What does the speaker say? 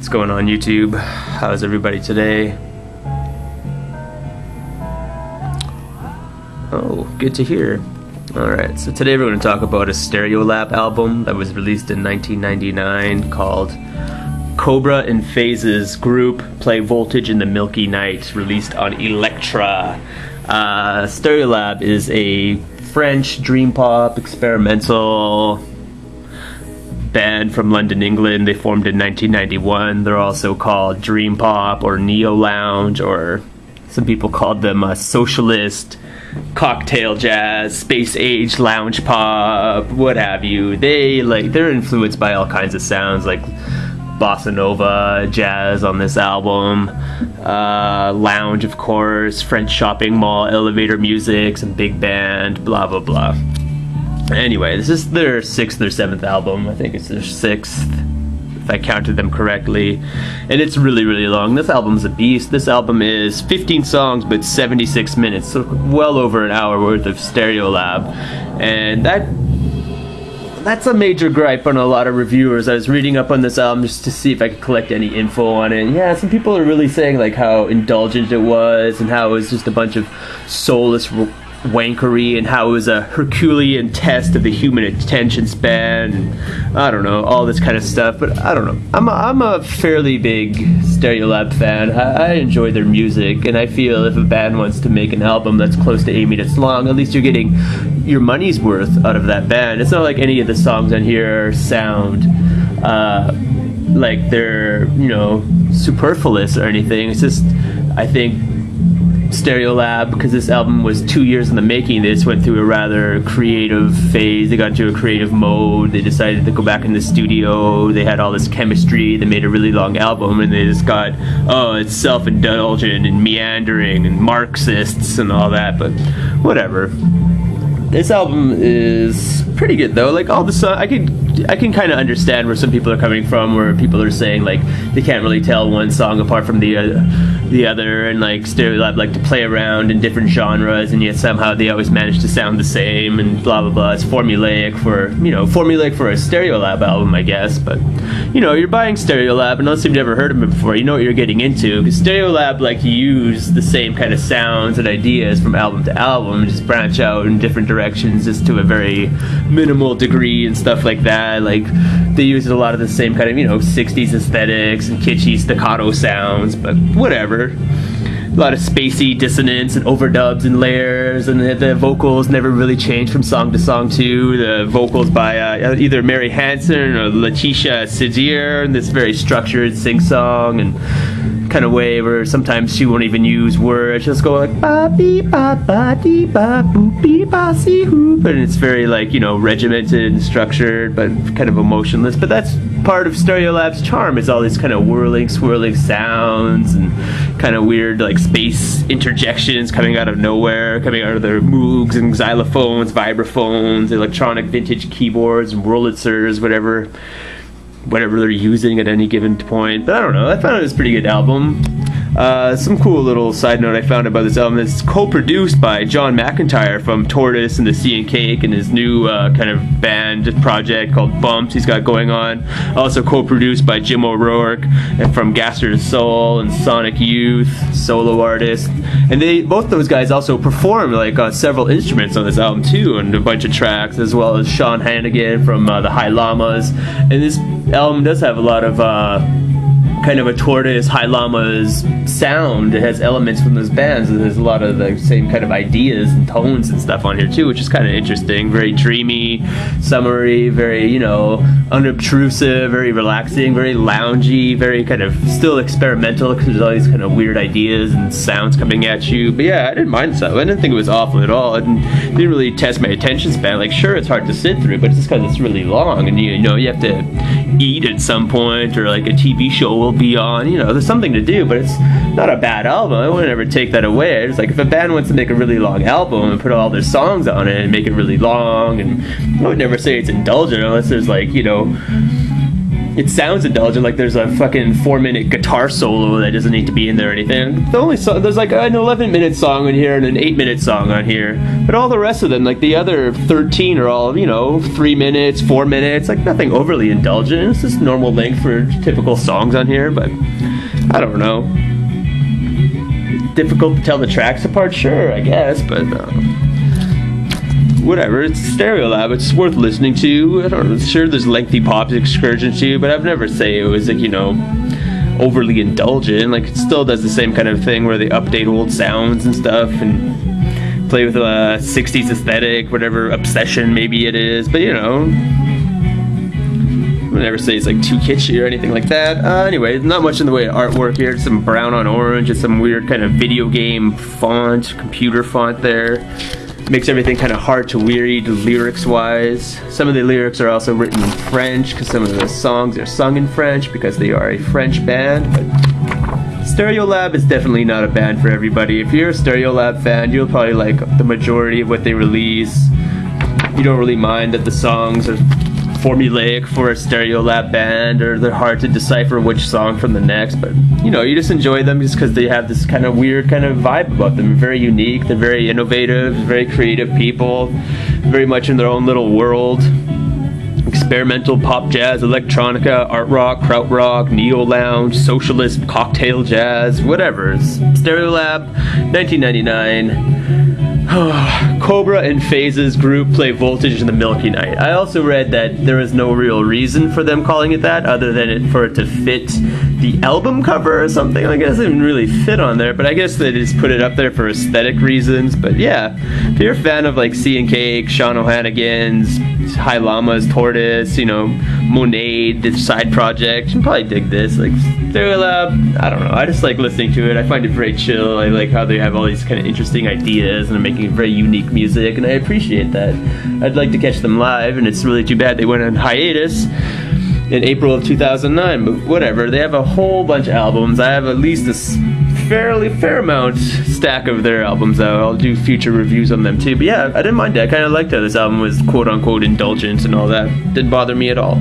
What's going on YouTube? How's everybody today? Oh, good to hear. Alright, so today we're going to talk about a Stereolab album that was released in 1999 called Cobra in Phases Group Play Voltage in the Milky Night, released on Elektra. Stereolab is a French dream pop experimental band from London, England. They formed in 1991. They're also called dream pop or neo lounge, or some people called them socialist, cocktail jazz, space age lounge pop, what have you. They're influenced by all kinds of sounds like bossa nova, jazz on this album, lounge of course, French shopping mall, elevator music, some big band, blah blah blah. Anyway, this is their 6th or 7th album. I think it's their 6th, if I counted them correctly. And it's really, really long. This album's a beast. This album is 15 songs, but 76 minutes. So well over an hour worth of Stereolab. And that's a major gripe on a lot of reviewers. I was reading up on this album just to see if I could collect any info on it. And yeah, some people are really saying like how indulgent it was and how it was just a bunch of soulless wankery and how it was a Herculean test of the human attention span and I don't know, all this kind of stuff. But I don't know, I'm a fairly big Stereolab fan. I enjoy their music, and I feel if a band wants to make an album that's close to 8 minutes long, at least you're getting your money's worth out of that band. It's not like any of the songs on here sound like they're, you know, superfluous or anything. It's just, I think Stereolab, because this album was 2 years in the making, they just went through a rather creative phase. They got into a creative mode. They decided to go back in the studio. They had all this chemistry. They made a really long album, and they just got, oh, it's self-indulgent and meandering and Marxists and all that, but whatever. This album is pretty good though. Like all the songs, I can kind of understand where some people are coming from, where people are saying like they can't really tell one song apart from the other, and like Stereolab like to play around in different genres, and yet somehow they always manage to sound the same, and blah blah blah. It's formulaic for a Stereolab album, I guess. But you know, you're buying Stereolab, unless you've never heard of it before, you know what you're getting into, because Stereolab like to use the same kind of sounds and ideas from album to album, and just branch out in different directions just to a very minimal degree and stuff like that. Like they use a lot of the same kind of, you know, 60s aesthetics and kitschy staccato sounds, but whatever. A lot of spacey dissonance and overdubs and layers, and the vocals never really change from song to song too. The vocals by either Mary Hansen or Letitia Sidier in this very structured sing-song and kind of way where sometimes she won't even use words. She'll just go like ba bee ba ba dee ba boop bee ba see hoo, but it's very like, you know, regimented and structured, but kind of emotionless. But that's part of Stereolab's charm, is all these kind of whirling, swirling sounds and kind of weird like space interjections coming out of nowhere, coming out of their Moogs and xylophones, vibraphones, electronic vintage keyboards and Wurlitzers, whatever they're using at any given point. But I don't know, I found it was a pretty good album. Some cool little side note I found about this album is it's co-produced by John McIntyre from Tortoise and the Sea and Cake and his new kind of band project called Bumps he's got going on. Also co-produced by Jim O'Rourke and from Gaster's Soul and Sonic Youth, solo artist. And both those guys also perform like several instruments on this album too, and a bunch of tracks, as well as Sean Hannigan from the High Llamas. And this album does have a lot of kind of a Tortoise, High Llamas sound. It has elements from those bands, and there's a lot of the same kind of ideas and tones and stuff on here too, which is kind of interesting. Very dreamy, summery, very, you know, unobtrusive, very relaxing, very loungy, very kind of still experimental, because there's all these kind of weird ideas and sounds coming at you. But yeah, I didn't mind this. I didn't think it was awful at all. It didn't really test my attention span. Like, sure, it's hard to sit through, but it's just because it's really long, and you know, you have to eat at some point, or like a TV show will be on, you know, there's something to do. But it's not a bad album. I wouldn't ever take that away. It's like, if a band wants to make a really long album and put all their songs on it and make it really long, and I would never say it's indulgent unless there's like, you know, it sounds indulgent, like there's a fucking 4-minute guitar solo that doesn't need to be in there or anything. The only song, there's like an 11-minute song on here and an 8-minute song on here, but all the rest of them, like the other 13, are all, you know, 3 minutes, 4 minutes, like nothing overly indulgent. It's just normal length for typical songs on here, but I don't know. Difficult to tell the tracks apart, sure, I guess, but whatever. It's Stereolab. It's worth listening to. I don't know. Sure, there's lengthy pop excursions too, but I'd never say it was like, you know, overly indulgent. Like, it still does the same kind of thing where they update old sounds and stuff and play with a 60s aesthetic, whatever obsession maybe it is. But you know, I would never say it's like too kitschy or anything like that. Anyway, not much in the way of artwork here. Some brown on orange and some weird kind of video game font, computer font there. Makes everything kind of hard to read lyrics-wise. Some of the lyrics are also written in French because some of the songs are sung in French because they are a French band. But Stereolab is definitely not a band for everybody. If you're a Stereolab fan, you'll probably like the majority of what they release. You don't really mind that the songs are formulaic for a Stereolab band, or they're hard to decipher which song from the next, but you know, you just enjoy them just because they have this kind of weird kind of vibe about them. Very unique, they're very innovative, very creative people, very much in their own little world. Experimental pop jazz, electronica, art rock, krautrock, neo lounge, socialist, cocktail jazz, whatever. It's Stereolab, 1999. Cobra and Phase's group play Voltage in the Milky Night. I also read that there is no real reason for them calling it that other than for it to fit the album cover or something. I guess it didn't really fit on there, but I guess they just put it up there for aesthetic reasons. But yeah, if you're a fan of like Sea and Cake, Sean O'Hannigan's, High Llama's Tortoise, you know, Monet, the side project, you can probably dig this. Like Stereolab, I don't know, I just like listening to it. I find it very chill. I like how they have all these kind of interesting ideas and are making very unique music, and I appreciate that. I'd like to catch them live, and it's really too bad they went on hiatus in April of 2009, but whatever. They have a whole bunch of albums. I have at least a fair amount stack of their albums out. I'll do future reviews on them too, but yeah, I didn't mind it. I kind of liked how this album was quote-unquote indulgent and all that. Didn't bother me at all.